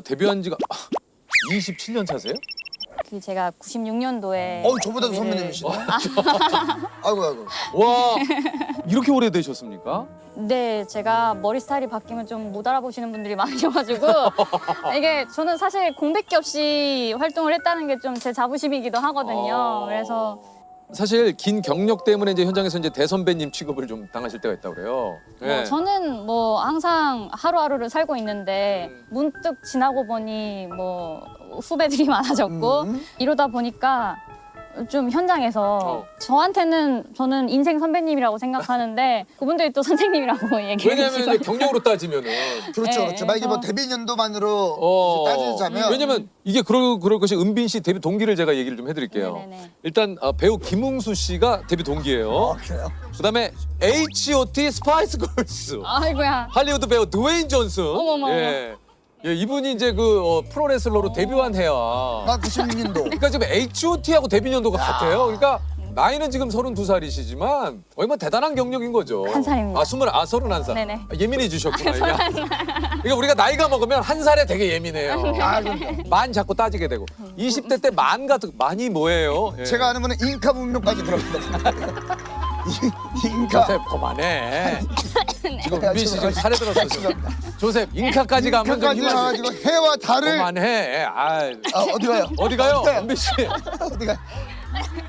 데뷔한 지가 27년 차세요? 그 제가 96년도에 저보다도 선배님이시네. 아이고. 와, 이렇게 오래되셨습니까? 네, 제가 머리 스타일이 바뀌면 좀 못 알아보시는 분들이 많으셔가지고 이게 저는 사실 공백기 없이 활동을 했다는 게 좀 제 자부심이기도 하거든요. 그래서 사실 긴 경력 때문에 이제 현장에서 이제 대선배님 취급을 좀 당하실 때가 있다고 그래요. 예. 저는 뭐 항상 하루하루를 살고 있는데 문득 지나고 보니 뭐 후배들이 많아졌고 이러다 보니까 좀 현장에서 저한테는 저는 인생 선배님이라고 생각하는데 그분들이 또 선생님이라고 얘기해 왜냐하면 주시고 이제 경력으로 따지면은 그렇죠. 만약에 뭐 데뷔 연도만으로 따지자면 왜냐면 이게 그럴 것이 은빈 씨 데뷔 동기를 제가 얘기를 좀 해드릴게요. 네네네. 일단 배우 김웅수 씨가 데뷔 동기예요. 그래요? 그다음에 H.O.T. 스파이스 걸스, 아이고야. 할리우드 배우 드웨인 존슨. 어머머. 예, 이분이 이제 그 프로레슬러로 데뷔한 해야. 나 96년도. 그러니까 지금 H.O.T.하고 데뷔 연도가 같아요. 그러니까 나이는 지금 32살이시지만 얼마나 대단한 경력인 거죠. 한 살입니다. 31살. 네네. 예민해지셨구나. 이게. 그러니까 우리가 나이가 먹으면 한 살에 되게 예민해요. 만 자꾸 따지게 되고. 20대 때 만 같은 만이 뭐예요? 예. 제가 아는 거는 잉카 문명까지 들어갑니다. 잉카. 조셉 그만해. 지금 야, 은빈 씨 지금 살에 들었어. 죄송합니다. 조셉 잉카까지 가면 좀 잉카까지 힘들지. 가가지고 해와 달을. 그만해. 어디 가요? 어디 가요? 어디 가요? 은빈 씨. 어디 가요?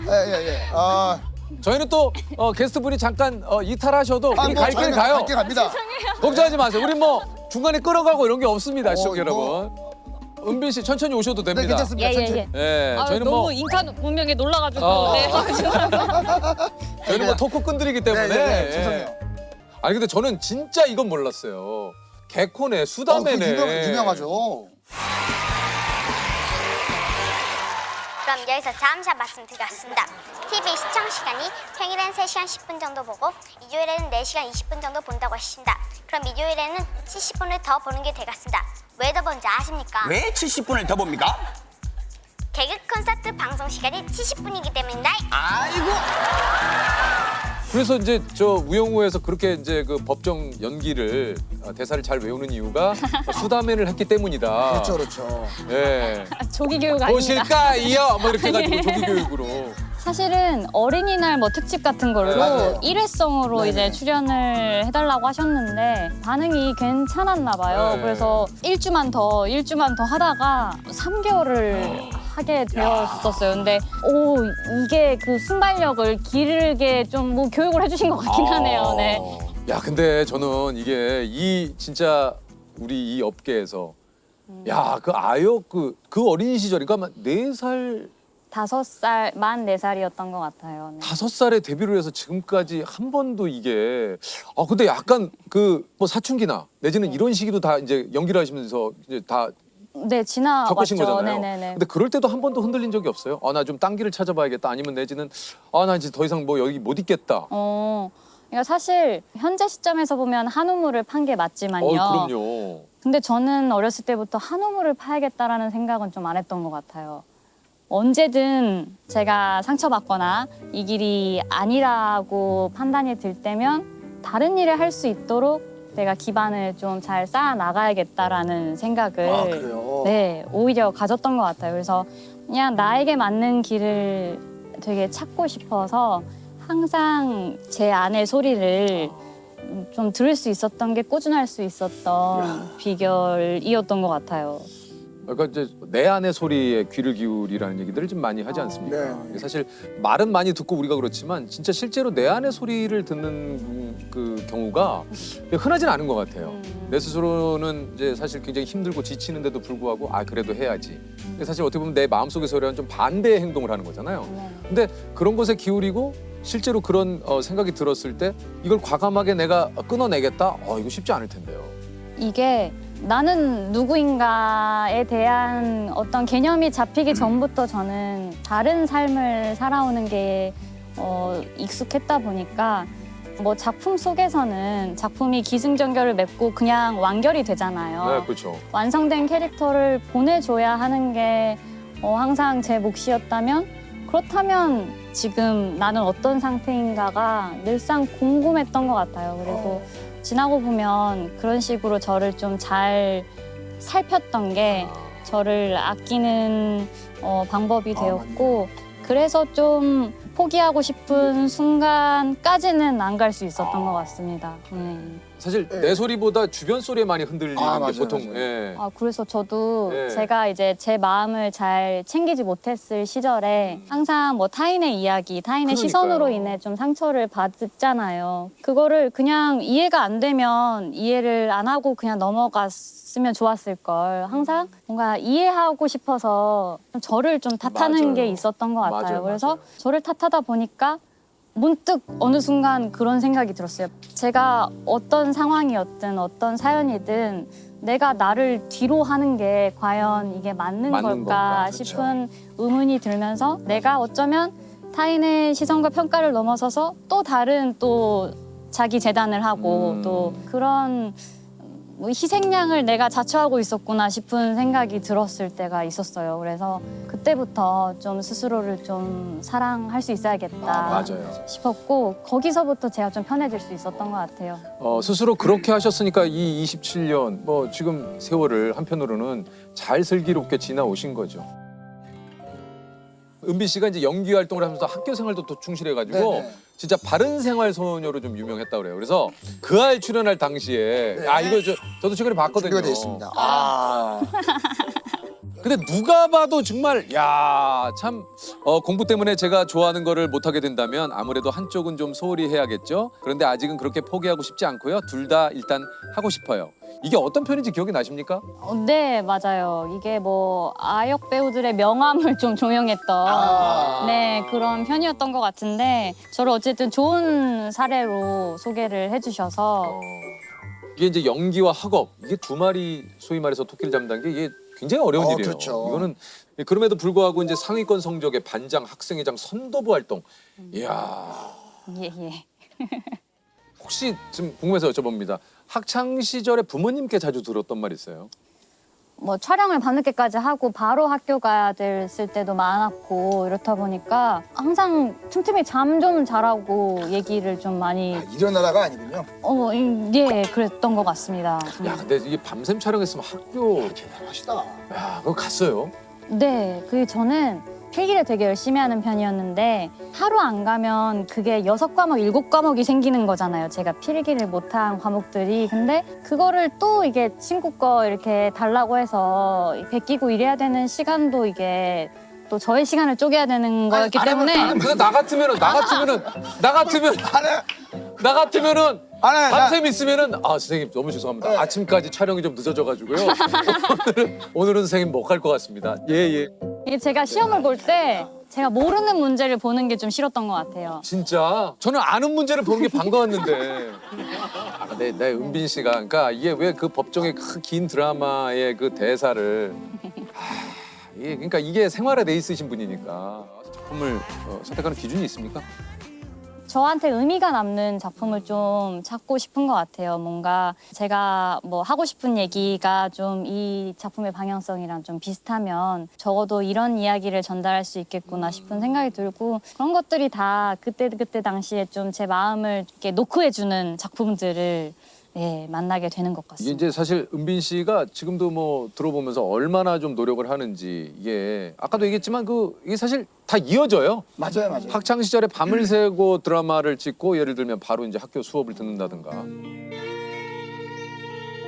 예. 저희는 또 게스트분이 잠깐 이탈하셔도 우리 갈 길 가요. 갈길 갑니다. 걱정하지 마세요. 우리 뭐 중간에 끌어가고 이런 게 없습니다, 시청자 이거- 여러분. 은빈 씨 천천히 오셔도 네, 됩니다. 괜찮습니다. 천천히. 예, 저희는 너무 뭐 인카 문명에 놀라가지고 네. 저희는 뭐 토크 끈들이기 때문에. 네, 죄송해요. 아니 근데 저는 진짜 이건 몰랐어요. 개코네, 수다매네. 유명하죠. 그럼 여기서 잠시 말씀드리겠습니다. TV 시청 시간이 평일엔 3시간 10분 정도 보고 일요일에는 4시간 20분 정도 본다고 하십니다. 그럼 일요일에는 70분을 더 보는 게 되겠습니다. 왜 더 본지 아십니까? 왜 70분을 더 봅니까? 개그 콘서트 방송 시간이 70분이기 때문이다. 아이고. 그래서 이제 저 우영우에서 그렇게 이제 그 법정 연기를 대사를 잘 외우는 이유가 수다맨을 했기 때문이다. 그렇죠. 예. 조기 교육 아닙니다. 보실까요? 뭐 이렇게 해가지고 조기 교육으로. 사실은 어린이날 뭐 특집 같은 걸로 맞아요. 일회성으로 이제 출연을 해달라고 하셨는데 반응이 괜찮았나 봐요. 네. 그래서 일주만 더 하다가 3개월을 하게 되었었어요. 근데 이게 그 순발력을 기르게 좀 뭐 교육을 해주신 것 같긴 하네요. 네. 야, 근데 저는 이게 이 진짜 우리 이 업계에서 야, 그 아역 그 어린이 시절 그러니까 4살 5살, 만 4살이었던 것 같아요. 네. 5살에 데뷔를 해서 지금까지 한 번도 이게 근데 약간 그 뭐 사춘기나 내지는 이런 시기도 다 이제 연기를 하시면서 이제 다 네, 지나왔죠. 겪으신 거잖아요. 네네네. 근데 그럴 때도 한 번도 흔들린 적이 없어요? 나 좀 딴 길을 찾아봐야겠다. 아니면 내지는 나 이제 더 이상 뭐 여기 못 있겠다. 그러니까 사실 현재 시점에서 보면 한우물을 판 게 맞지만요. 그럼요. 근데 저는 어렸을 때부터 한우물을 파야겠다라는 생각은 좀 안 했던 것 같아요. 언제든 제가 상처받거나 이 길이 아니라고 판단이 들 때면 다른 일을 할 수 있도록 내가 기반을 좀 잘 쌓아 나가야겠다라는 생각을 그래요? 네, 오히려 가졌던 것 같아요. 그래서 그냥 나에게 맞는 길을 되게 찾고 싶어서 항상 제 안의 소리를 좀 들을 수 있었던 게 꾸준할 수 있었던 비결이었던 것 같아요. 그러니까 이제 내 안의 소리에 귀를 기울이라는 얘기들을 좀 많이 하지 않습니까? 사실 말은 많이 듣고 우리가 그렇지만 진짜 실제로 내 안의 소리를 듣는 그 경우가 흔하진 않은 것 같아요. 내 스스로는 이제 사실 굉장히 힘들고 지치는데도 불구하고 그래도 해야지. 근데 사실 어떻게 보면 내 마음속의 소리와는 좀 반대의 행동을 하는 거잖아요. 근데 그런 것에 기울이고 실제로 그런 생각이 들었을 때 이걸 과감하게 내가 끊어내겠다? 이거 쉽지 않을 텐데요. 이게 나는 누구인가에 대한 어떤 개념이 잡히기 전부터 저는 다른 삶을 살아오는 게 익숙했다 보니까 뭐 작품 속에서는 작품이 기승전결을 맺고 그냥 완결이 되잖아요. 네, 그렇죠. 완성된 캐릭터를 보내줘야 하는 게 항상 제 몫이었다면 그렇다면 지금 나는 어떤 상태인가가 늘상 궁금했던 것 같아요. 그리고 지나고 보면 그런 식으로 저를 좀 잘 살폈던 게 저를 아끼는 방법이 되었고 그래서 좀 포기하고 싶은 순간까지는 안 갈 수 있었던 것 같습니다. 사실 내 소리보다 주변 소리에 많이 흔들리는 게 맞아요, 보통. 맞아요. 예. 그래서 저도 네. 제가 이제 제 마음을 잘 챙기지 못했을 시절에 항상 뭐 타인의 이야기, 타인의 그러니까요. 시선으로 인해 좀 상처를 받잖아요. 그거를 그냥 이해가 안 되면 이해를 안 하고 그냥 넘어갔으면 좋았을 걸. 항상 뭔가 이해하고 싶어서 좀 저를 좀 탓하는 맞아요. 게 있었던 것 같아요. 맞아요, 그래서 맞아요. 저를 탓하다 보니까 문득 어느 순간 그런 생각이 들었어요. 제가 어떤 상황이었든 어떤 사연이든 내가 나를 뒤로 하는 게 과연 이게 맞는 걸까 건가? 그렇죠. 싶은 의문이 들면서 내가 어쩌면 타인의 시선과 평가를 넘어서서 또 다른 또 자기 재단을 하고 또 그런 뭐 희생양을 내가 자처하고 있었구나 싶은 생각이 들었을 때가 있었어요. 그래서 그때부터 좀 스스로를 좀 사랑할 수 있어야겠다 맞아요. 싶었고 거기서부터 제가 좀 편해질 수 있었던 것 같아요. 스스로 그렇게 하셨으니까 이 27년 뭐 지금 세월을 한편으로는 잘 슬기롭게 지나오신 거죠. 은비 씨가 이제 연기 활동을 하면서 학교 생활도 또 충실해가지고 네네. 진짜 바른 생활 소녀로 좀 유명했다고 그래요. 그래서 그 알 출연할 당시에 이거 저도 최근에 봤거든요. 준비가 돼 있습니다. 근데 누가 봐도 정말 참 공부 때문에 제가 좋아하는 거를 못 하게 된다면 아무래도 한쪽은 좀 소홀히 해야겠죠. 그런데 아직은 그렇게 포기하고 싶지 않고요. 둘 다 일단 하고 싶어요. 이게 어떤 편인지 기억이 나십니까? 네, 맞아요. 이게 뭐 아역 배우들의 명함을 좀 조명했던 네, 그런 편이었던 것 같은데 저를 어쨌든 좋은 사례로 소개를 해주셔서 이게 이제 연기와 학업 이게 두 마리 소위 말해서 토끼를 잡는다는 게 이게 굉장히 어려운 일이에요. 그렇죠. 이거는 그럼에도 불구하고 이제 상위권 성적의 반장, 학생회장, 선도부 활동. 이야. 예, 예. 혹시 지금 궁금해서 여쭤봅니다. 학창 시절에 부모님께 자주 들었던 말 있어요? 뭐 촬영을 밤늦게까지 하고 바로 학교 가야 됐을 때도 많았고 이렇다 보니까 항상 틈틈이 잠 좀 잘하고 얘기를 좀 많이 일어나다가 아니군요. 예, 그랬던 것 같습니다. 야, 근데 이게 밤샘 촬영했으면 학교 대단하시다. 야, 그거 갔어요? 네, 저는 필기를 되게 열심히 하는 편이었는데 하루 안 가면 그게 6과목, 7과목이 생기는 거잖아요. 제가 필기를 못한 과목들이. 근데 그거를 또 이게 친구 거 이렇게 달라고 해서 베끼고 이래야 되는 시간도 이게 또 저의 시간을 쪼개야 되는 거였기 때문에 근데 나 같으면은 밤샘 있으면은 선생님 너무 죄송합니다. 아침까지 촬영이 좀 늦어져가지고요. 오늘은 선생님 못 갈 것 같습니다. 예. 이게 제가 시험을 볼 때 제가 모르는 문제를 보는 게 좀 싫었던 것 같아요. 진짜 저는 아는 문제를 보는 게 반가웠는데. 내 은빈 씨가 그러니까 이게 왜 그 법정의 그 긴 드라마의 그 대사를 그러니까 이게 생활에 돼 있으신 분이니까 작품을 선택하는 기준이 있습니까? 저한테 의미가 남는 작품을 좀 찾고 싶은 것 같아요. 뭔가 제가 뭐 하고 싶은 얘기가 좀 이 작품의 방향성이랑 좀 비슷하면 적어도 이런 이야기를 전달할 수 있겠구나 싶은 생각이 들고 그런 것들이 다 그때 당시에 좀 제 마음을 이렇게 노크해주는 작품들을 만나게 되는 것 이게 같습니다. 이제 사실 은빈 씨가 지금도 뭐 들어보면서 얼마나 좀 노력을 하는지 이게 아까도 얘기했지만 이게 사실 다 이어져요. 맞아요. 학창 시절에 밤을 새고 드라마를 찍고 예를 들면 바로 이제 학교 수업을 듣는다든가.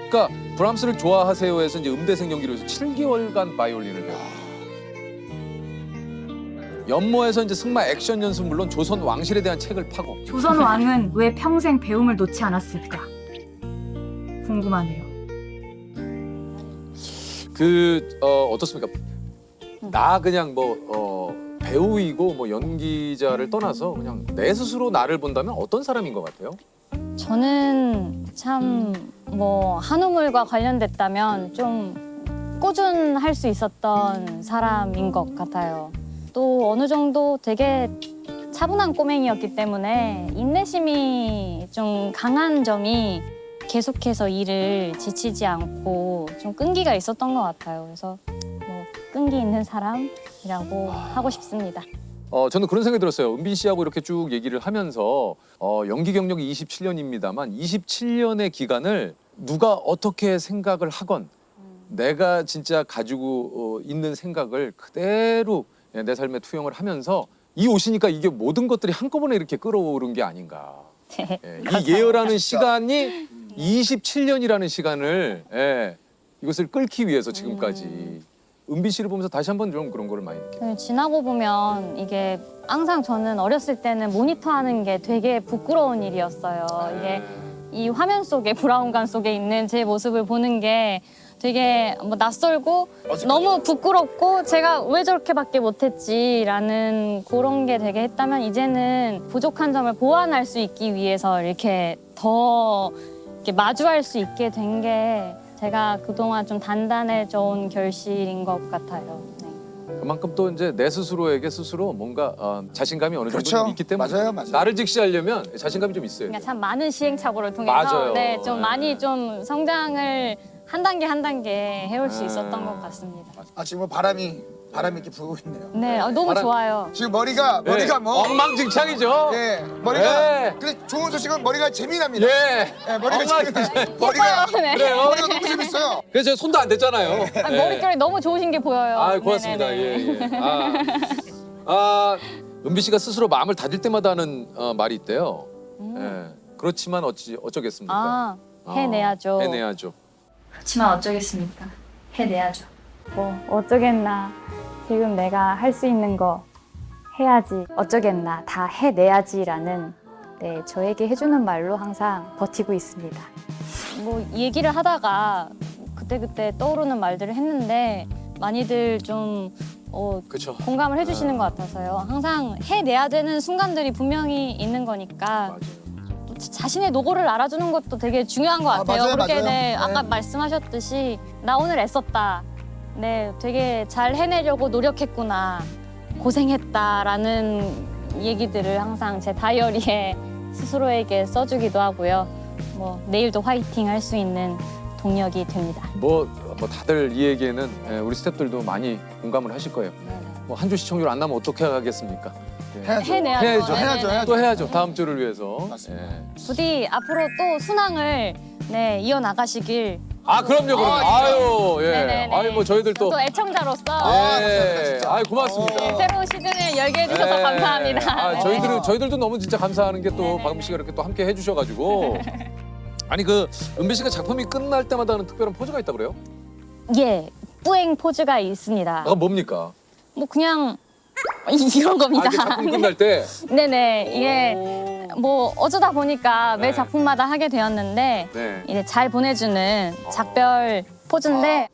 그러니까 브람스를 좋아하세요에서 이제 음대생 연기로 해서 7개월간 바이올린을 배워. 연모에서 이제 승마 액션 연습 물론 조선 왕실에 대한 책을 파고. 조선 왕은 왜 평생 배움을 놓지 않았을까? 궁금하네요. 어떻습니까? 나 그냥 배우이고 뭐 연기자를 떠나서 그냥 내 스스로 나를 본다면 어떤 사람인 것 같아요? 저는 참 뭐 한우물과 관련됐다면 좀 꾸준할 수 있었던 사람인 것 같아요. 또 어느 정도 되게 차분한 꼬맹이였기 때문에 인내심이 좀 강한 점이 계속해서 일을 지치지 않고 좀 끈기가 있었던 것 같아요. 그래서 뭐 끈기 있는 사람이라고 하고 싶습니다. 저는 그런 생각이 들었어요. 은빈 씨하고 이렇게 쭉 얘기를 하면서 연기 경력이 27년입니다만 27년의 기간을 누가 어떻게 생각을 하건 내가 진짜 가지고 있는 생각을 그대로 내 삶에 투영을 하면서 이 옷이니까 이게 모든 것들이 한꺼번에 이렇게 끌어오른 게 아닌가. 네. 예, 이 예열하는 시간이 27년이라는 시간을 이것을 끌기 위해서 지금까지 은비 씨를 보면서 다시 한번 좀 그런 거를 많이 느껴요. 지나고 보면 이게 항상 저는 어렸을 때는 모니터하는 게 되게 부끄러운 일이었어요. 이게 이 화면 속에 브라운관 속에 있는 제 모습을 보는 게 되게 뭐 낯설고 너무 부끄럽고 제가 왜 저렇게밖에 못했지라는 그런 게 되게 했다면 이제는 부족한 점을 보완할 수 있기 위해서 이렇게 더 이렇게 마주할 수 있게 된 게 제가 그동안 좀 단단해져 온 결실인 것 같아요. 네. 그만큼 또 이제 내 스스로에게 스스로 뭔가 자신감이 어느 정도 그렇죠. 있기 때문에 맞아요, 맞아요. 나를 직시하려면 자신감이 좀 있어야 그러니까 돼요. 참 많은 시행착오를 통해서 맞아요. 네, 좀 네. 많이 좀 성장을 한 단계 한 단계 해올 수 네. 있었던 것 같습니다. 지금 뭐 바람이 이렇게 불고 있네요. 네, 너무 바람- 좋아요. 지금 머리가 네. 뭐 엉망진창이죠. 예, 머리가 네. 근데 좋은 소식은 머리가 재미납니다. 예. 예, 머리가 엉망진창. 재미나요. 머리가 네. 그래요. 머리가 너무 재밌어요. 그래서 제가 손도 안 댔잖아요. 아니, 머릿결이 너무 좋으신 게 보여요. 아, 고맙습니다. 네네네. 예, 예. 은비 씨가 스스로 마음을 닫을 때마다 하는 말이 있대요. 예. 그렇지만 어쩌겠습니까? 아, 해내야죠. 해내야죠. 그렇지만 어쩌겠습니까? 해내야죠. 뭐 어쩌겠나. 지금 내가 할 수 있는 거 해야지. 어쩌겠나. 다 해내야지라는 네, 저에게 해주는 말로 항상 버티고 있습니다. 뭐 얘기를 하다가 그때그때 떠오르는 말들을 했는데 많이들 좀 그렇죠. 공감을 해주시는 것 같아서요. 항상 해내야 되는 순간들이 분명히 있는 거니까 맞아요. 또 자신의 노고를 알아주는 것도 되게 중요한 것 같아요. 맞아요, 그렇게 맞아요. 네, 네. 아까 말씀하셨듯이 나 오늘 애썼다. 네, 되게 잘 해내려고 노력했구나. 고생했다라는 얘기들을 항상 제 다이어리에 스스로에게 써주기도 하고요. 뭐 내일도 화이팅 할 수 있는 동력이 됩니다. 뭐 다들 이 얘기에는 우리 스태프들도 많이 공감을 하실 거예요. 뭐 한 주 시청률 안 나면 어떻게 하겠습니까? 예. 해야죠. 해내야죠. 해야죠. 네네네. 해야죠. 또 해야죠. 다음 주를 위해서. 맞습니다. 예. 부디 앞으로 또 순항을 네, 이어나가시길. 아 그럼요. 아유 예. 네네네. 아유 뭐 저희들 또 또 애청자로서 예. 아유 고맙습니다. 새로운 시즌을 열게 해주셔서 예. 감사합니다. 아, 네. 저희들도 너무 진짜 감사하는 게 또 네네. 박은비 씨가 이렇게 또 함께 해주셔가지고 아니 그 은비 씨가 작품이 끝날 때마다 하는 특별한 포즈가 있다 그래요? 예, 뿌행 포즈가 있습니다. 아 뭡니까? 뭐 그냥 이런 겁니다. 이게 작품 끝날 때. 네네, 이게 뭐 어쩌다 보니까 매 네. 작품마다 하게 되었는데 네. 이제 잘 보내주는 작별 포즈인데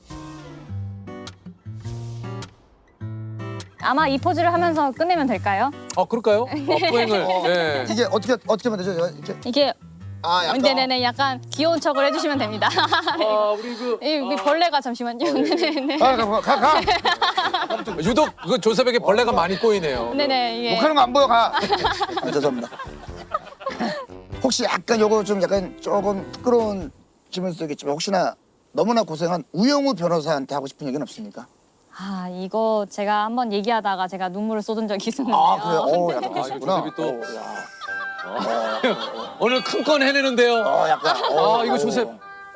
아마 이 포즈를 하면서 끝내면 될까요? 그럴까요? 포행을. 예. 이게 어떻게 하면 되죠? 이렇게 이게 약간 네네네 약간 귀여운 척을 해주시면 됩니다. 우리 그 이 벌레가 잠시만요. 네네네. 가. 유독 그 조셉에게 벌레가 많이 꼬이네요. 네네 이게 목하는 거 안 보여 가. 죄송합니다. 혹시 약간 요거 좀 약간 조금 부끄러운 질문일 수도 있겠지만 혹시나 너무나 고생한 우영우 변호사한테 하고 싶은 얘기는 없습니까? 아 이거 제가 한번 얘기하다가 제가 눈물을 쏟은 적이 있었는데요. 아 그래요? 약간 이거 그러시구나. 조셉이 또- 야. 오늘 큰 건 해내는데요. 약간. 이거 조셉.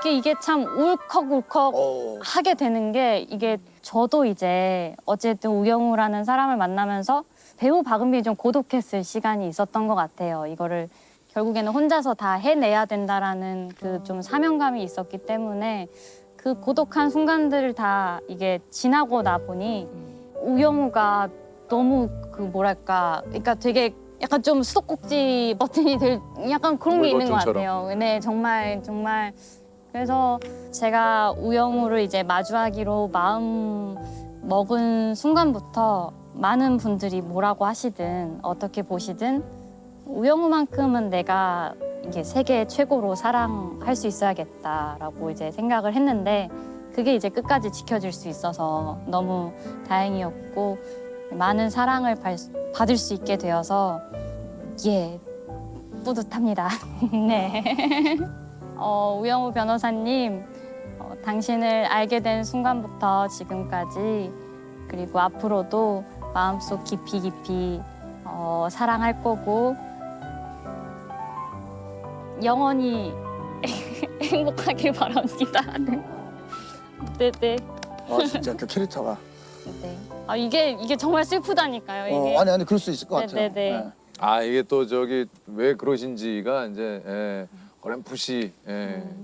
이게 참 울컥울컥 하게 되는 게 이게 저도 이제 어쨌든 우영우라는 사람을 만나면서 배우 박은빈이 좀 고독했을 시간이 있었던 것 같아요. 이거를 결국에는 혼자서 다 해내야 된다라는 그 좀 사명감이 있었기 때문에 그 고독한 순간들을 다 이게 지나고 나 보니 우영우가 너무 그 뭐랄까 그러니까 되게 약간 좀 수도꼭지 버튼이 될 약간 그런 게 있는 것 버튼처럼. 같아요. 네 정말 그래서 제가 우영우를 이제 마주하기로 마음 먹은 순간부터 많은 분들이 뭐라고 하시든 어떻게 보시든 우영우만큼은 내가 이게 세계 최고로 사랑할 수 있어야겠다라고 이제 생각을 했는데 그게 이제 끝까지 지켜질 수 있어서 너무 다행이었고 많은 사랑을 받을 수 있게 되어서 예 뿌듯합니다. 네. 우영우 변호사님 당신을 알게 된 순간부터 지금까지 그리고 앞으로도 마음속 깊이 사랑할 거고 영원히 행복하길 바랍니다. 네. 네네. 진짜 그 캐릭터가. 네. 아 이게 정말 슬프다니까요. 이게. 아니 그럴 수 있을 것 같아요. 네네네. 아 이게 또 저기 왜 그러신지가 이제 어렴풋이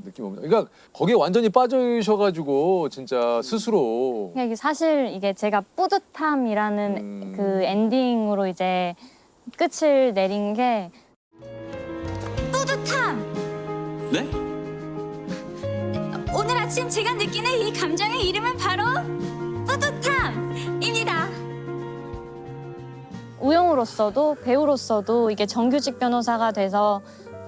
느낌 옵니다. 그러니까 거기에 완전히 빠져셔가지고 진짜 스스로 그냥 이게 사실 이게 제가 뿌듯함이라는 그 엔딩으로 이제 끝을 내린 게 뿌듯함! 네? 오늘 아침 제가 느끼는 이 감정의 이름은 바로 뿌듯함입니다. 우영우로서도 배우로서도 이게 정규직 변호사가 돼서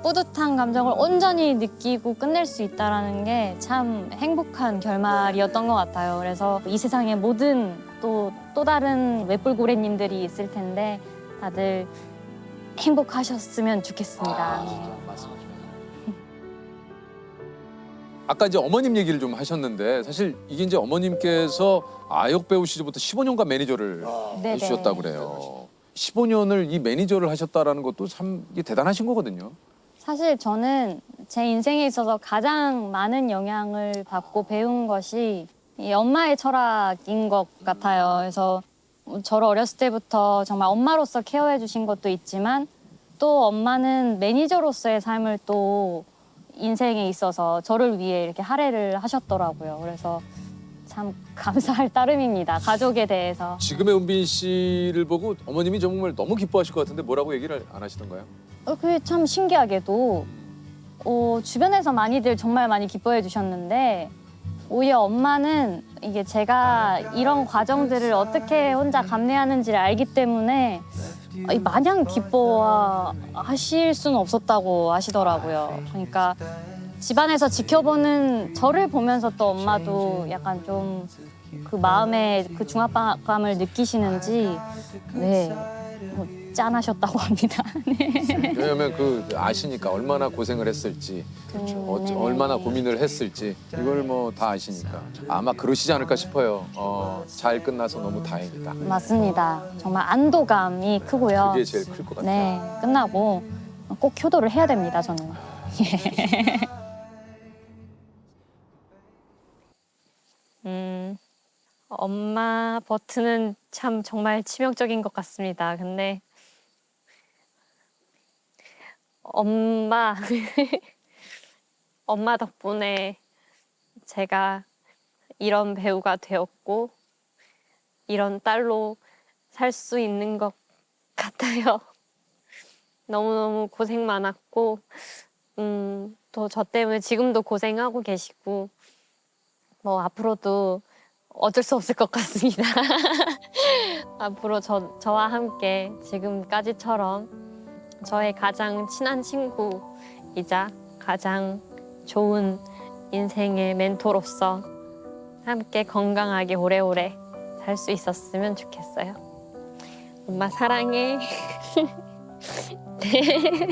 뿌듯한 감정을 온전히 느끼고 끝낼 수 있다는 게 참 행복한 결말이었던 것 같아요. 그래서 이 세상에 모든 또 다른 웹불고래님들이 있을 텐데 다들 행복하셨으면 좋겠습니다. 맞습니다. 아까 이제 어머님 얘기를 좀 하셨는데 사실 이게 이제 어머님께서 아역 배우 시절부터 15년간 매니저를 네네. 해주셨다고 그래요. 15년을 이 매니저를 하셨다라는 것도 참 이게 대단하신 거거든요. 사실 저는 제 인생에 있어서 가장 많은 영향을 받고 배운 것이 이 엄마의 철학인 것 같아요. 그래서 저를 어렸을 때부터 정말 엄마로서 케어해 주신 것도 있지만 또 엄마는 매니저로서의 삶을 또 인생에 있어서 저를 위해 이렇게 할애를 하셨더라고요. 그래서 참 감사할 따름입니다. 가족에 대해서. 지금의 은빈 씨를 보고 어머님이 정말 너무 기뻐하실 것 같은데 뭐라고 얘기를 안 하시던가요? 그게 참 신기하게도 주변에서 많이들 정말 많이 기뻐해 주셨는데 오히려 엄마는 이게 제가 이런 과정들을 어떻게 혼자 감내하는지를 알기 때문에 마냥 기뻐하실 수는 없었다고 하시더라고요. 그러니까 집안에서 지켜보는 저를 보면서 또 엄마도 약간 좀 그 마음에 그 중압감을 느끼시는지 뭐 짠하셨다고 합니다. 네. 왜냐면 그 아시니까 얼마나 고생을 했을지 얼마나 고민을 했을지 이걸 뭐 다 아시니까 아마 그러시지 않을까 싶어요. 잘 끝나서 너무 다행이다. 맞습니다. 정말 안도감이 크고요. 그게 제일 클 것 같아요. 네, 끝나고 꼭 효도를 해야 됩니다, 저는. 엄마 버튼은 참 정말 치명적인 것 같습니다. 근데 엄마 덕분에 제가 이런 배우가 되었고 이런 딸로 살 수 있는 것 같아요. 너무너무 고생 많았고 또 저 때문에 지금도 고생하고 계시고 뭐 앞으로도 어쩔 수 없을 것 같습니다. 앞으로 저와 함께 지금까지처럼 저의 가장 친한 친구이자 가장 좋은 인생의 멘토로서 함께 건강하게 오래오래 살 수 있었으면 좋겠어요. 엄마 사랑해. 네.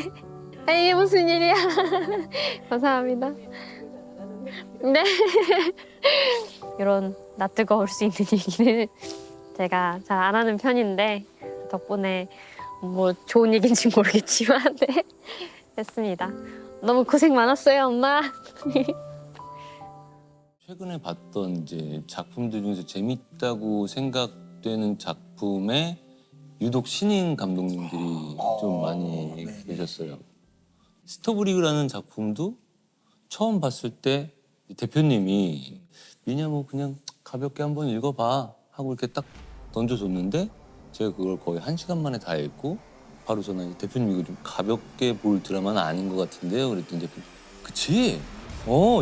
이게 무슨 일이야. 감사합니다. 네. 이런 낯뜨거울 수 있는 얘기는 제가 잘 안 하는 편인데 덕분에 뭐 좋은 얘기인지 모르겠지만 네. 했습니다. 너무 고생 많았어요, 엄마. 최근에 봤던 이제 작품들 중에서 재밌다고 생각되는 작품에 유독 신인 감독님들이 좀 많이 계셨어요. 스토브리그라는 작품도 처음 봤을 때 대표님이 미냐 뭐 그냥 가볍게 한번 읽어봐 하고 이렇게 딱 던져줬는데 제가 그걸 거의 1시간 만에 다 읽고 바로 전화 대표님 이거 좀 가볍게 볼 드라마는 아닌 것 같은데요. 그랬더니 대표님 그치?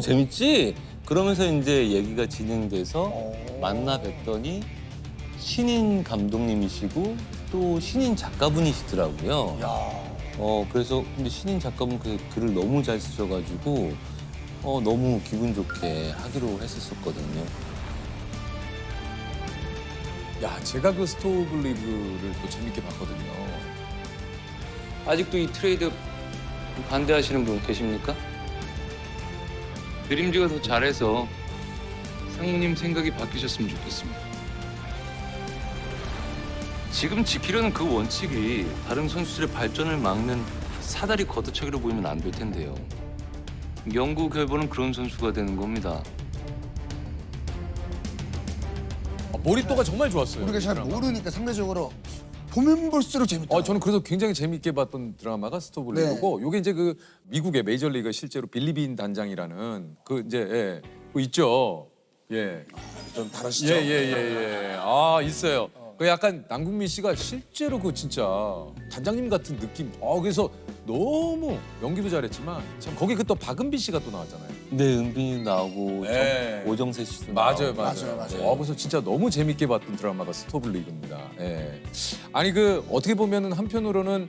재밌지? 그러면서 이제 얘기가 진행돼서 만나 뵀더니 신인 감독님이시고 또 신인 작가분이시더라고요. 그래서 근데 신인 작가분 그 글을 너무 잘 쓰셔가지고 너무 기분 좋게 하기로 했었거든요. 야, 제가 그 스토브리그를 또 재밌게 봤거든요. 아직도 이 트레이드 반대하시는 분 계십니까? 드림즈가 더 잘해서 상무님 생각이 바뀌셨으면 좋겠습니다. 지금 지키려는 그 원칙이 다른 선수들의 발전을 막는 사다리 걷어차기로 보이면 안 될 텐데요. 영구 결번은 그런 선수가 되는 겁니다. 몰입도가 정말 좋았어요. 우리가 이 잘 드라마. 모르니까 상대적으로 보면 볼수록 재밌다. 저는 그래서 굉장히 재밌게 봤던 드라마가 스토블리그고 요게 이제 그 미국의 메이저리그 실제로 빌리빈 단장이라는 그 이제 그 있죠. 예. 좀 다르시죠? 예. 아, 있어요. 그 약간 남궁민 씨가 실제로 그 진짜 단장님 같은 느낌. 그래서 너무 연기도 잘했지만 참 거기 그 또 박은비 씨가 또 나왔잖아요. 네, 은빈이 나오고 예. 오정세 씨도 맞아요. 나오고. 그래서 진짜 너무 재밌게 봤던 드라마가 스토블리그입니다. 예. 아니 그 어떻게 보면은 한편으로는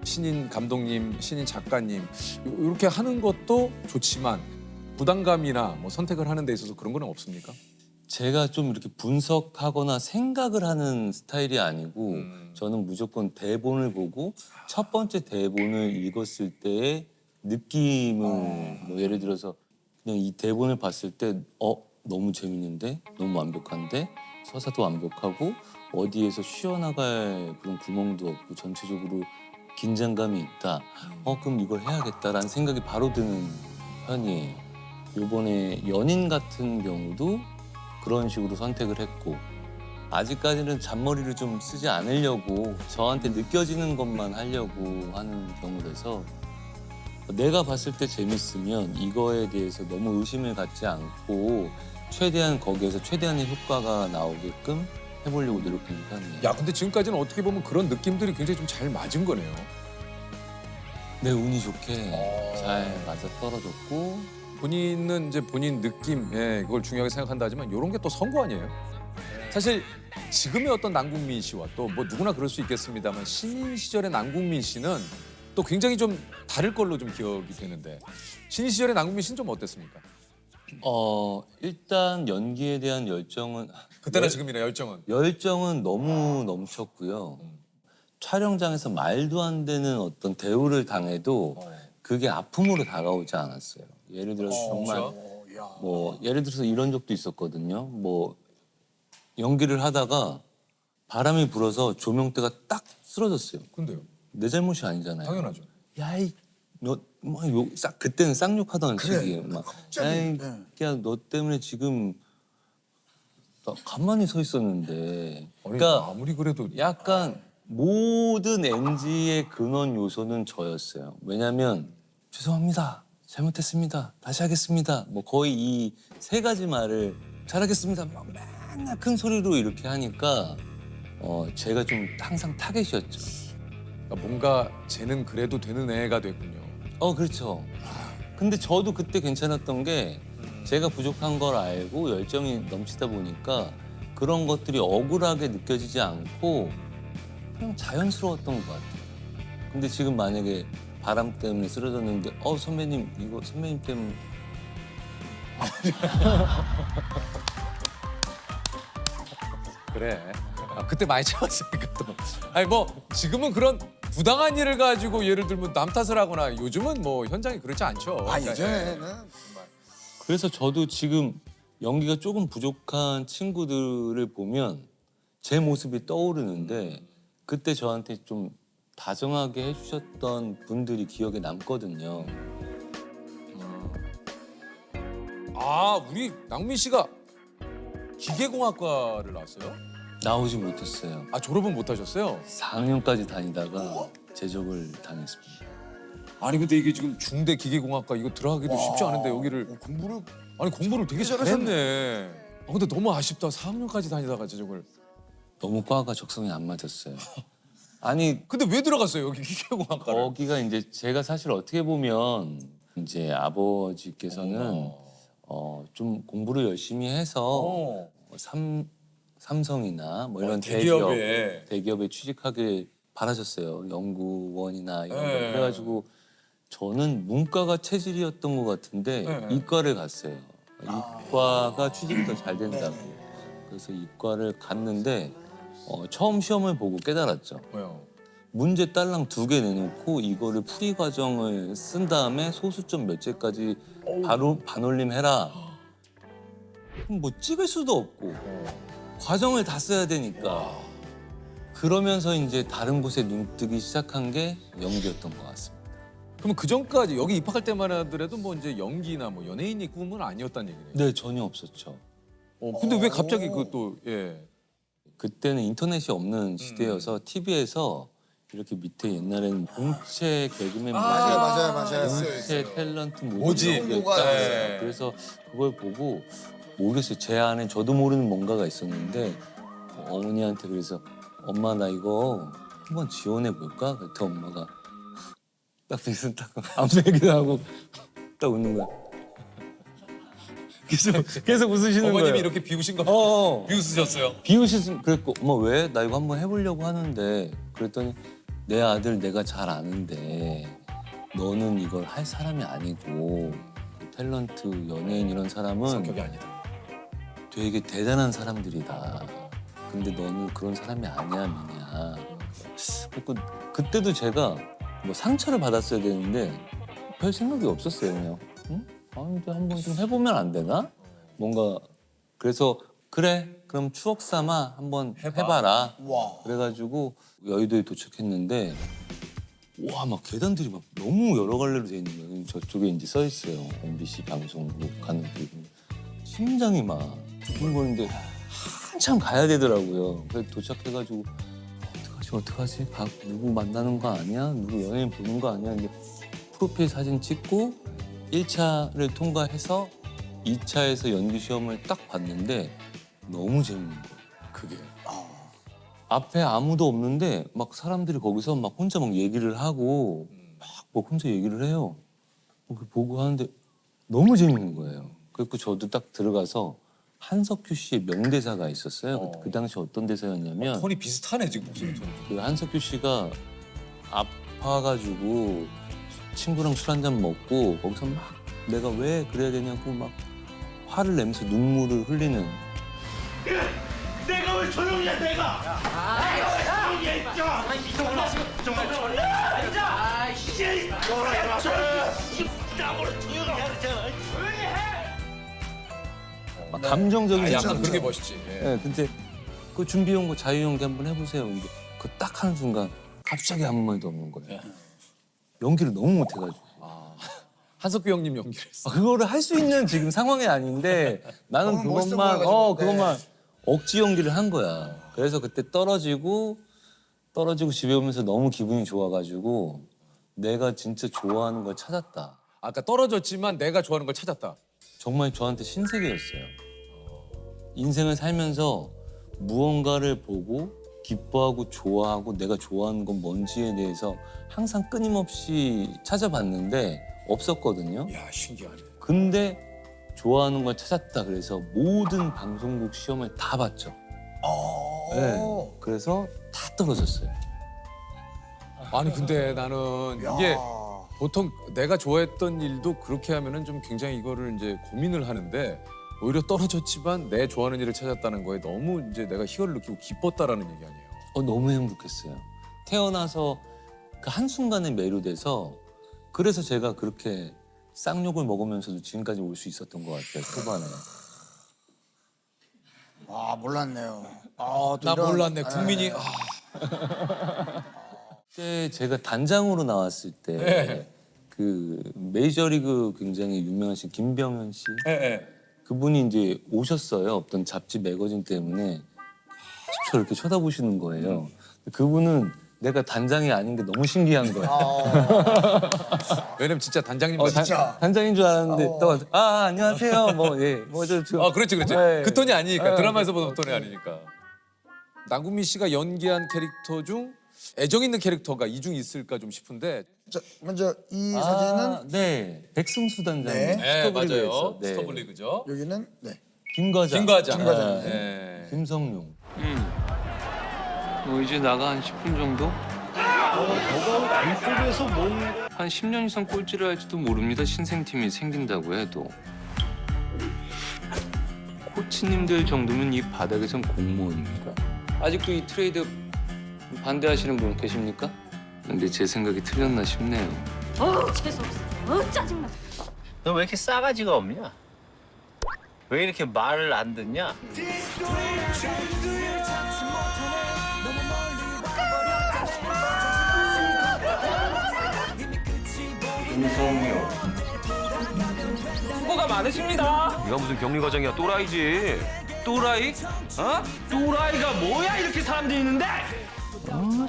신인 감독님, 신인 작가님 이렇게 하는 것도 좋지만 부담감이나 뭐 선택을 하는 데 있어서 그런 건 없습니까? 제가 좀 이렇게 분석하거나 생각을 하는 스타일이 아니고 저는 무조건 대본을 보고 첫 번째 대본을 읽었을 때의 느낌을 뭐 예를 들어서 그냥 이 대본을 봤을 때 너무 재밌는데 너무 완벽한데 서사도 완벽하고 어디에서 쉬어나갈 그런 구멍도 없고 전체적으로 긴장감이 있다. 그럼 이걸 해야겠다라는 생각이 바로 드는 편이에요. 이번에 연인 같은 경우도 그런 식으로 선택을 했고 아직까지는 잔머리를 좀 쓰지 않으려고 저한테 느껴지는 것만 하려고 하는 경우라서 내가 봤을 때 재밌으면 이거에 대해서 너무 의심을 갖지 않고 최대한 거기에서 최대한의 효과가 나오게끔 해보려고 노력하는 편이에요. 야, 근데 지금까지는 어떻게 보면 그런 느낌들이 굉장히 좀 잘 맞은 거네요. 네, 운이 좋게 잘 맞아 떨어졌고 본인은 이제 본인 느낌, 그걸 중요하게 생각한다 하지만 이런 게 또 선거 아니에요? 사실 지금의 어떤 남궁민 씨와 또 뭐 누구나 그럴 수 있겠습니다만 신인 시절의 남궁민 씨는 또 굉장히 좀 다를 걸로 좀 기억이 되는데 신인 시절의 남궁민 씨는 좀 어땠습니까? 일단 연기에 대한 열정은 그때나 지금이나 열정은? 열정은 너무 넘쳤고요. 촬영장에서 말도 안 되는 어떤 대우를 당해도 그게 아픔으로 다가오지 않았어요. 예를 들어서 정말 뭐 예를 들어서 이런 적도 있었거든요. 뭐 연기를 하다가 바람이 불어서 조명대가 딱 쓰러졌어요. 근데요? 내 잘못이 아니잖아요. 당연하죠. 야이 그때는 쌍욕하던 시기에 막 야이 야 너 때문에 지금 나 가만히 서 있었는데 그러니까 아무리 그래도 약간 모든 NG의 근원 요소는 저였어요. 왜냐면 죄송합니다. 잘못했습니다. 다시 하겠습니다. 뭐 거의 이 세 가지 말을 잘하겠습니다. 막 맨날 큰 소리로 이렇게 하니까 제가 좀 항상 타겟이었죠. 그러니까 뭔가 쟤는 그래도 되는 애가 됐군요. 그렇죠. 근데 저도 그때 괜찮았던 게 제가 부족한 걸 알고 열정이 넘치다 보니까 그런 것들이 억울하게 느껴지지 않고 그냥 자연스러웠던 것 같아요. 근데 지금 만약에 바람 때문에 쓰러졌는데 선배님 이거 선배님 때문에 그래. 그때 많이 참았으니까 또. 아니 뭐 지금은 그런 부당한 일을 가지고 예를 들면 남 탓을 하거나 요즘은 뭐 현장이 그렇지 않죠. 그러니까, 예전에는 그래서 저도 지금 연기가 조금 부족한 친구들을 보면 제 모습이 떠오르는데 그때 저한테 좀 다정하게 해주셨던 분들이 기억에 남거든요. 우리 남민 씨가 기계공학과를 나왔어요? 나오지 못했어요. 졸업은 못 하셨어요? 4학년까지 다니다가 제적을 당했습니다. 아니 근데 이게 지금 중대 기계공학과 이거 들어가기도 쉽지 않은데 여기를 공부를 되게 잘하셨네. 근데 너무 아쉽다. 4학년까지 다니다가 제적을. 너무 과가 적성에 안 맞았어요. 아니 근데 왜 들어갔어요 여기 기계공학과를? 거기가 이제 제가 사실 어떻게 보면 이제 아버지께서는 좀 공부를 열심히 해서 삼성이나 뭐 이런 대기업에 취직하길 바라셨어요. 연구원이나 이런 거. 그래가지고 저는 문과가 체질이었던 것 같은데 이과를 갔어요. 이과가 취직이 더 잘 된다고. 그래서 이과를 갔는데 처음 시험을 보고 깨달았죠. 왜요? 문제 딸랑 2개 내놓고 이거를 풀이 과정을 쓴 다음에 소수점 몇 개까지 바로 반올림해라. 그럼 뭐 찍을 수도 없고 과정을 다 써야 되니까. 그러면서 이제 다른 곳에 눈뜨기 시작한 게 연기였던 것 같습니다. 그럼 그 전까지 여기 입학할 때만 하더라도 뭐 이제 연기나 뭐 연예인이 꿈은 아니었다는 얘기네요. 네, 전혀 없었죠. 근데 왜 갑자기 그또 예. 그때는 인터넷이 없는 시대여서 TV에서 이렇게 밑에 옛날에는 공채 개그맨 맞아요. 공채 탤런트 뭐지? 홍보가 딱 네. 있어요. 그래서 그걸 보고 모르겠어요. 제 안에 저도 모르는 뭔가가 있었는데 어머니한테 그래서 엄마 나 이거 한번 지원해 볼까? 그랬더니 엄마가 딱 무슨 딱 아무 얘기도 하고 딱 웃는 거야. 계속 웃으시는 거예요. 어머님이 이렇게 비우신 거 비웃으셨어요. 비웃으신 그랬고 엄마 왜? 나 이거 한번 해보려고 하는데 그랬더니 내 아들 내가 잘 아는데 너는 이걸 할 사람이 아니고 탤런트 연예인 이런 사람은 성격이 아니다. 되게 대단한 사람들이다. 근데 너는 그런 사람이 아니야 미냐. 그래서 그때도 제가 뭐 상처를 받았어야 되는데 별 생각이 없었어요 그냥. 응? 아 이제 한번 좀 해보면 안 되나? 뭔가 그래서 그래 그럼 추억 삼아 한번 해봐라. 그래가지고 여의도에 도착했는데 와 막 계단들이 막 너무 여러 갈래로 돼 있는 거예요. 저쪽에 이제 써 있어요. MBC 방송국 가는 길. 심장이 막 두근거리는데 한참 가야 되더라고요. 그래서 도착해가지고 어떡하지? 누구 만나는 거 아니야? 누구 연예인 보는 거 아니야? 근데 프로필 사진 찍고 1차를 통과해서 2차에서 연기 시험을 딱 봤는데 너무 재밌는 거예요. 그게. 앞에 아무도 없는데 막 사람들이 거기서 막 혼자 막 얘기를 하고 막 혼자 얘기를 해요. 보고 하는데 너무 재밌는 거예요. 그래서 저도 딱 들어가서 한석규 씨의 명대사가 있었어요. 그 당시 어떤 대사였냐면 톤이 비슷하네 지금 목소리 톤이. 그 한석규 씨가 아파가지고 친구랑 술 한잔 먹고 거기서 막 내가 왜 그래야 되냐고 막 화를 내면서 눈물을 흘리는 내가 왜 조용히 해 내가 내가 왜 조용히 해 정말 졸라 아이씨 나보고 조용히 하잖아 조용히 해 막 감정적인 약간 그게 멋있지. 예. 네, 근데 그 준비해온 거 자유연기 한번 해보세요. 근데 그 딱 하는 순간 갑자기 아무 말도 없는 거예요. 연기를 너무 못해가지고. 한석규 형님 연기를 했어. 그거를 할 수 있는 지금 상황이 아닌데 나는 너무 멋있어 그것만 보여가지고. 그것만 억지 연기를 한 거야. 그래서 그때 떨어지고 집에 오면서 너무 기분이 좋아가지고 내가 진짜 좋아하는 걸 찾았다. 아까 떨어졌지만 내가 좋아하는 걸 찾았다. 정말 저한테 신세계였어요. 인생을 살면서 무언가를 보고 기뻐하고 좋아하고 내가 좋아하는 건 뭔지에 대해서 항상 끊임없이 찾아봤는데 없었거든요. 야 신기하네. 근데 좋아하는 걸 찾았다 그래서 모든 방송국 시험을 다 봤죠. 네. 그래서 다 떨어졌어요. 아니 근데 나는 이게 보통 내가 좋아했던 일도 그렇게 하면은 좀 굉장히 이거를 이제 고민을 하는데 오히려 떨어졌지만 내 좋아하는 일을 찾았다는 거에 너무 이제 내가 희열을 느끼고 기뻤다라는 얘기 아니에요. 너무 행복했어요. 태어나서 그 한순간에 매료돼서 그래서 제가 그렇게 쌍욕을 먹으면서도 지금까지 올 수 있었던 것 같아요. 초반에. 와 몰랐네요. 나 몰랐네. 국민이 그때 제가 단장으로 나왔을 때 그 메이저리그 굉장히 유명하신 김병현 씨 그분이 이제 오셨어요. 어떤 잡지 매거진 때문에 계속 저를 이렇게 쳐다보시는 거예요. 그분은 내가 단장이 아닌 게 너무 신기한 거예요. 왜냐면 진짜 단장님 단장인 줄 알았는데 또 안녕하세요. 그렇지. 네. 그 톤이 아니니까 드라마에서 보던 톤이 아니니까. 나구미 씨가 연기한 캐릭터 중 애정 있는 캐릭터가 이 중 있을까 좀 싶은데. 자, 먼저 이 사진은 네 백승수 단장. 네 맞아요. 네. 스토블리그죠. 여기는 김과장. 김과장. 네. 김성룡. 뭐 이제 나가 한 10분 정도? 한 10년 이상 꼴찌를 할지도 모릅니다. 신생팀이 생긴다고 해도. 코치님들 정도면 이 바닥에선 공무원입니다. 아직도 이 트레이드 반대하시는 분 계십니까? 근데 제 생각이 틀렸나 싶네요. 재수없어. 짜증나. 너 왜 이렇게 싸가지가 없냐 왜 이렇게 말을 안 듣냐 김성룡. 수고가 많으십니다. 네가 무슨 격리 과정이야 또라이지. 또라이? 어? 또라이가 뭐야 이렇게 사람들이 있는데?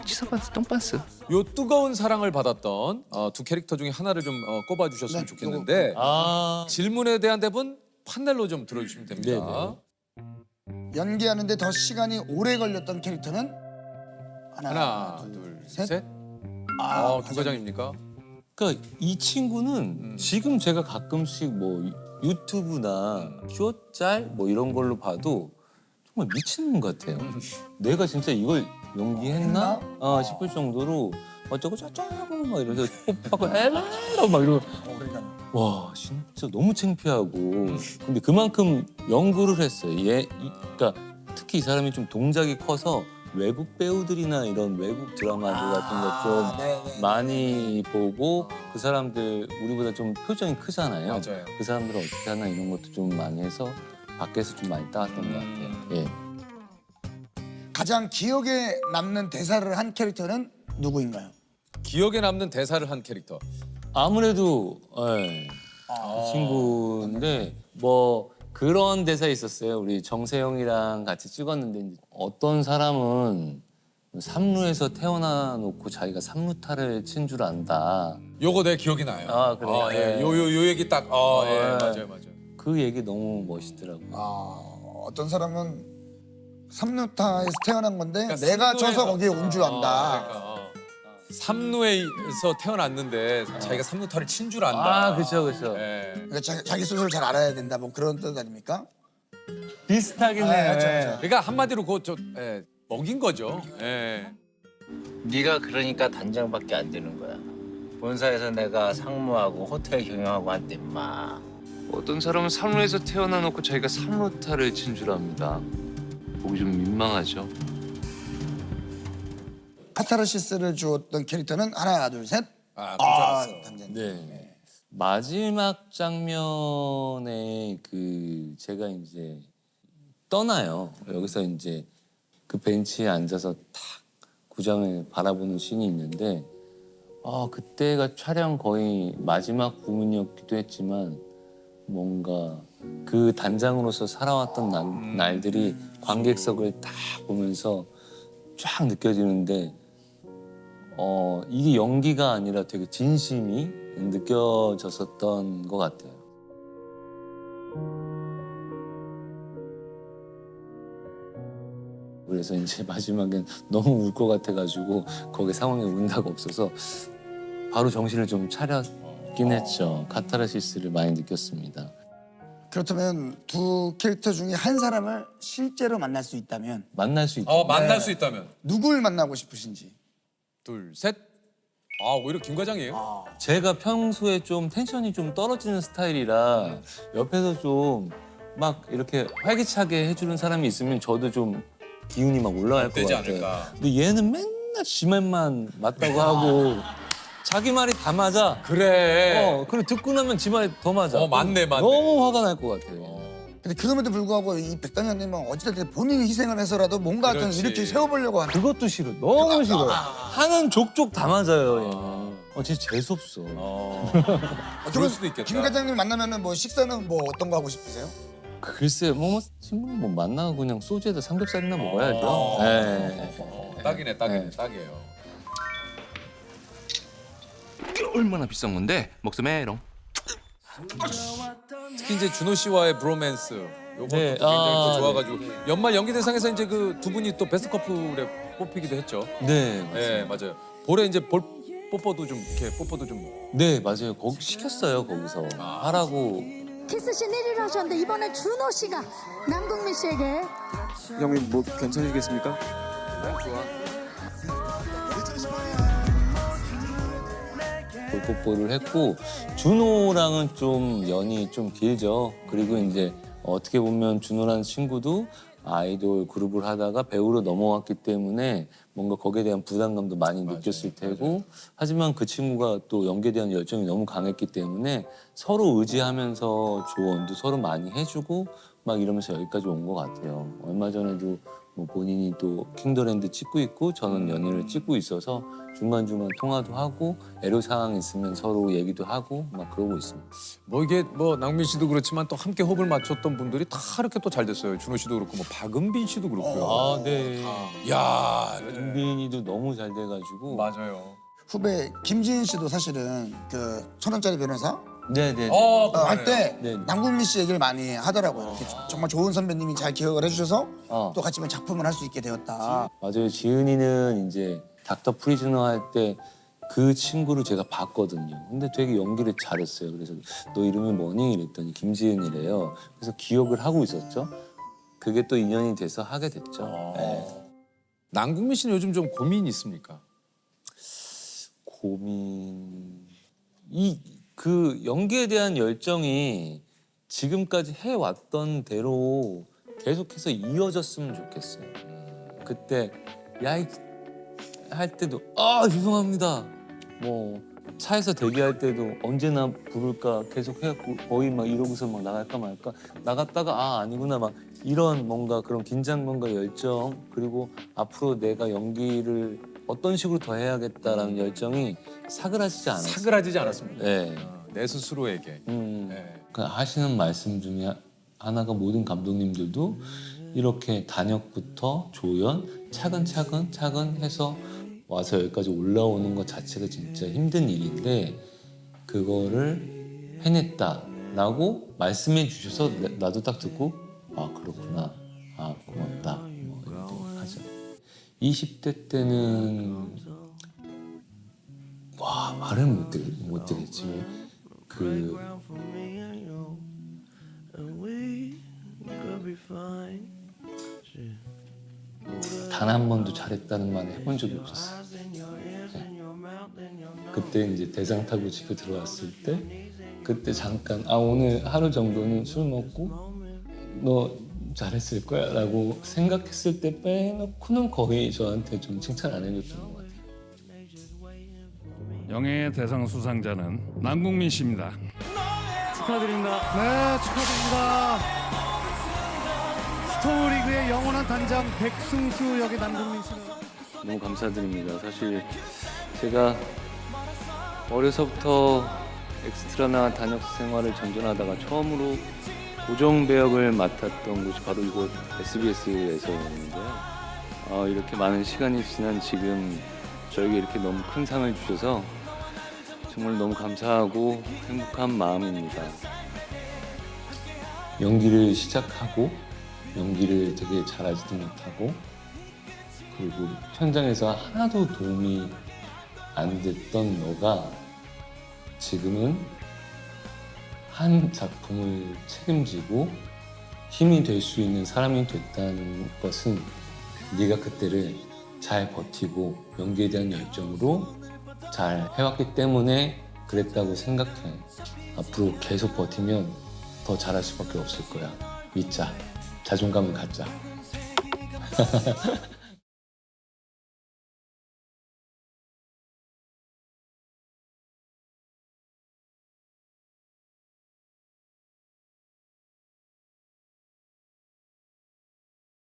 치사반스 똥반스. 요 뜨거운 사랑을 받았던 두 캐릭터 중에 하나를 좀 꼽아주셨으면 네, 좋겠는데 질문에 대한 대답은 판넬로 좀 들어주시면 됩니다. 연기하는데 더 시간이 오래 걸렸던 캐릭터는 하나, 둘, 셋. 두 과장입니까? 그러니까 이 친구는 지금 제가 가끔씩 뭐 유튜브나 쇼짤 뭐 이런 걸로 봐도 정말 미친놈 같아요. 내가 진짜 이걸 연기했나? 싶을 정도로 어쩌고 저쩌고 막 이러면서 뽀뽀하고 에라라고 막 이러고 와 진짜 너무 창피하고 근데 그만큼 연구를 했어요. 그러니까 특히 이 사람이 좀 동작이 커서 외국 배우들이나 이런 외국 드라마들 같은 것 좀 많이 보고 그 사람들 우리보다 좀 표정이 크잖아요. 맞아요. 그 사람들은 어떻게 하나 이런 것도 좀 많이 해서 밖에서 좀 많이 따왔던 것 같아요. 예. 가장 기억에 남는 대사를 한 캐릭터는 누구인가요? 기억에 남는 대사를 한 캐릭터. 아무래도 이 친구인데 뭐 그런 대사 있었어요. 우리 정세영이랑 같이 찍었는데 어떤 사람은 삼루에서 태어나 놓고 자기가 삼루타를 친 줄 안다. 요거 내 기억이 나요. 그래요? 예. 네. 요 얘기 딱. 예. 맞아요. 그 얘기 너무 멋있더라고요. 어떤 사람은 삼루타에서 태어난 건데 그러니까 내가 삼루에서- 져서 거기에 온 줄 안다. 그러니까, 삼루에서 태어났는데 자기가 삼루타를 친 줄 안다. 그렇죠. 예. 그러니까 자기 스스로 잘 알아야 된다. 뭐 그런 뜻 아닙니까? 비슷하긴 아, 해요. 그렇죠, 예. 그렇죠. 그러니까 한마디로 먹인 거죠. 예. 네가 그러니까 단장밖에 안 되는 거야. 본사에서 내가 상무하고 호텔 경영하고 한대 마. 어떤 사람은 삼루에서 태어나 놓고 자기가 삼루타를 친 줄 압니다. 보기 좀 민망하죠. 카타르시스를 주었던 캐릭터는 하나, 둘, 셋. 당장. 네. 마지막 장면에 그 제가 이제 떠나요. 여기서 이제 그 벤치에 앉아서 탁 구장을 바라보는 씬이 있는데 그때가 촬영 거의 마지막 부분이었기도 했지만 뭔가 그 단장으로서 살아왔던 날들이 관객석을 딱 보면서 쫙 느껴지는데 이게 연기가 아니라 되게 진심이 느껴졌었던 것 같아요. 그래서 이제 마지막엔 너무 울 것 같아가지고 거기 상황에 운다가 없어서 바로 정신을 좀 차렸긴 했죠. 카타르시스를 많이 느꼈습니다. 그렇다면 두 캐릭터 중에 한 사람을 실제로 만날 수 있다면 만날 수 있죠. 만날 수 있다면. 누굴 만나고 싶으신지. 둘, 셋. 오히려 김 과장이에요. 제가 평소에 좀 텐션이 좀 떨어지는 스타일이라 옆에서 좀 막 이렇게 활기차게 해주는 사람이 있으면 저도 좀 기운이 막 올라갈 것 되지 같아요. 않을까. 근데 얘는 맨날 지 말만 맞다고 하고 자기 말이 다 맞아. 그래. 그리고 듣고 나면 지 말이 더 맞아. 맞네. 너무 화가 날 것 같아요. 근데 그럼에도 불구하고 이 백당현님은 어찌됐든 본인이 희생을 해서라도 뭔가 좀 그렇지. 이렇게 세워보려고 하는. 그것도 싫어. 너무 싫어. 하는 족족 다 맞아요. 얘는. 진짜 재수 없어. 그럴 수도 있겠다. 김 과장님 만나면은 뭐 식사는 뭐 어떤 거 하고 싶으세요? 글쎄요. 친구 뭐 만나고 그냥 소주에다 삼겹살이나 먹어야죠. 네. 딱이네. 딱이에요. 얼마나 비싼 건데? 먹스메롱. 특히 이제 준호 씨와의 브로맨스 요것도 네. 굉장히 또 좋아가지고 연말 연기대상에서 이제 그 두 분이 또 베스트 커플에 뽑히기도 했죠. 네. 네, 맞아요. 볼에 이제 뽀뽀도 좀 네, 맞아요. 거기 시켰어요, 거기서. 하라고. 키스씬 1위를 하셨는데 이번에 준호 씨가 남궁민 씨에게 형님 뭐 괜찮으시겠습니까? 볼뽀뽀를 했고 준호랑은 좀 연이 좀 길죠. 그리고 이제 어떻게 보면 준호라는 친구도 아이돌 그룹을 하다가 배우로 넘어왔기 때문에 뭔가 거기에 대한 부담감도 많이 느꼈을 테고 하지만 그 친구가 또 연기에 대한 열정이 너무 강했기 때문에 서로 의지하면서 조언도 서로 많이 해주고 막 이러면서 여기까지 온 것 같아요. 얼마 전에도 뭐 본인이 또 킹더랜드 찍고 있고 저는 연인을 찍고 있어서 중간중간 통화도 하고 애로사항 있으면 서로 얘기도 하고 막 그러고 있습니다. 뭐 이게 뭐 남궁민 씨도 그렇지만 또 함께 호흡을 맞췄던 분들이 다 이렇게 또 잘 됐어요. 준호 씨도 그렇고 뭐 박은빈 씨도 그렇고요. 아, 네. 야, 은빈이도 너무 잘 돼가지고. 맞아요. 후배 김지은 씨도 사실은 그 1,000원짜리 변호사 네네. 할 때 네. 남궁민 씨 얘기를 많이 하더라고요. 이렇게 정말 좋은 선배님이 잘 기억을 해주셔서 또 같이 작품을 할 수 있게 되었다. 맞아요. 지은이는 이제 닥터 프리즈너 할 때 그 친구를 제가 봤거든요. 근데 되게 연기를 잘했어요. 그래서 너 이름이 뭐니? 이랬더니 김지은이래요. 그래서 기억을 하고 있었죠. 그게 또 인연이 돼서 하게 됐죠. 네. 남궁민 씨는 요즘 좀 고민 있습니까? 고민... 그 연기에 대한 열정이 지금까지 해왔던 대로 계속해서 이어졌으면 좋겠어요. 그때 야이 할 때도 죄송합니다. 뭐 차에서 대기할 때도 언제나 부를까 계속 해갖고 거의 막 이러고서 막 나갈까 말까 나갔다가 아니구나 막 이런 뭔가 그런 긴장감과 열정 그리고 앞으로 내가 연기를 어떤 식으로 더 해야겠다라는 열정이 사그라지지 않았어요. 사그라지지 않았습니다. 네. 내 스스로에게. 네. 그 하시는 말씀 중에 하나가 모든 감독님들도 이렇게 단역부터 조연 차근 해서 와서 여기까지 올라오는 것 자체가 진짜 힘든 일인데 그거를 해냈다라고 말씀해 주셔서 나도 딱 듣고 그렇구나 고맙다 뭐 이렇게 하죠. 20대 때는 말을 못 되겠지. 단 한 번도 잘했다는 말 해본 적이 없었어요. 네. 그때 이제 대상 타고 집에 들어왔을 때 그때 잠깐 오늘 하루 정도는 술 먹고 너 잘했을 거야 라고 생각했을 때 빼놓고는 거의 저한테 좀 칭찬 안 해줬던 것 같아요. 영예의 대상 수상자는 남궁민 씨입니다. 축하드립니다. 네, 축하드립니다. 스토리그의 영원한 단장 백승수 역의 남궁민 씨는 너무 감사드립니다. 사실 제가 어려서부터 엑스트라나 단역 생활을 전전하다가 처음으로 고정 배역을 맡았던 곳이 바로 이곳 SBS에서였는데요. 이렇게 많은 시간이 지난 지금 저에게 이렇게 너무 큰 상을 주셔서 정말 너무 감사하고 행복한 마음입니다. 연기를 시작하고 연기를 되게 잘하지도 못하고 그리고 현장에서 하나도 도움이 안 됐던 너가 지금은 한 작품을 책임지고 힘이 될 수 있는 사람이 됐다는 것은 네가 그때를 잘 버티고 연기에 대한 열정으로 잘 해왔기 때문에 그랬다고 생각해. 앞으로 계속 버티면 더 잘할 수밖에 없을 거야. 믿자. 자존감을 갖자.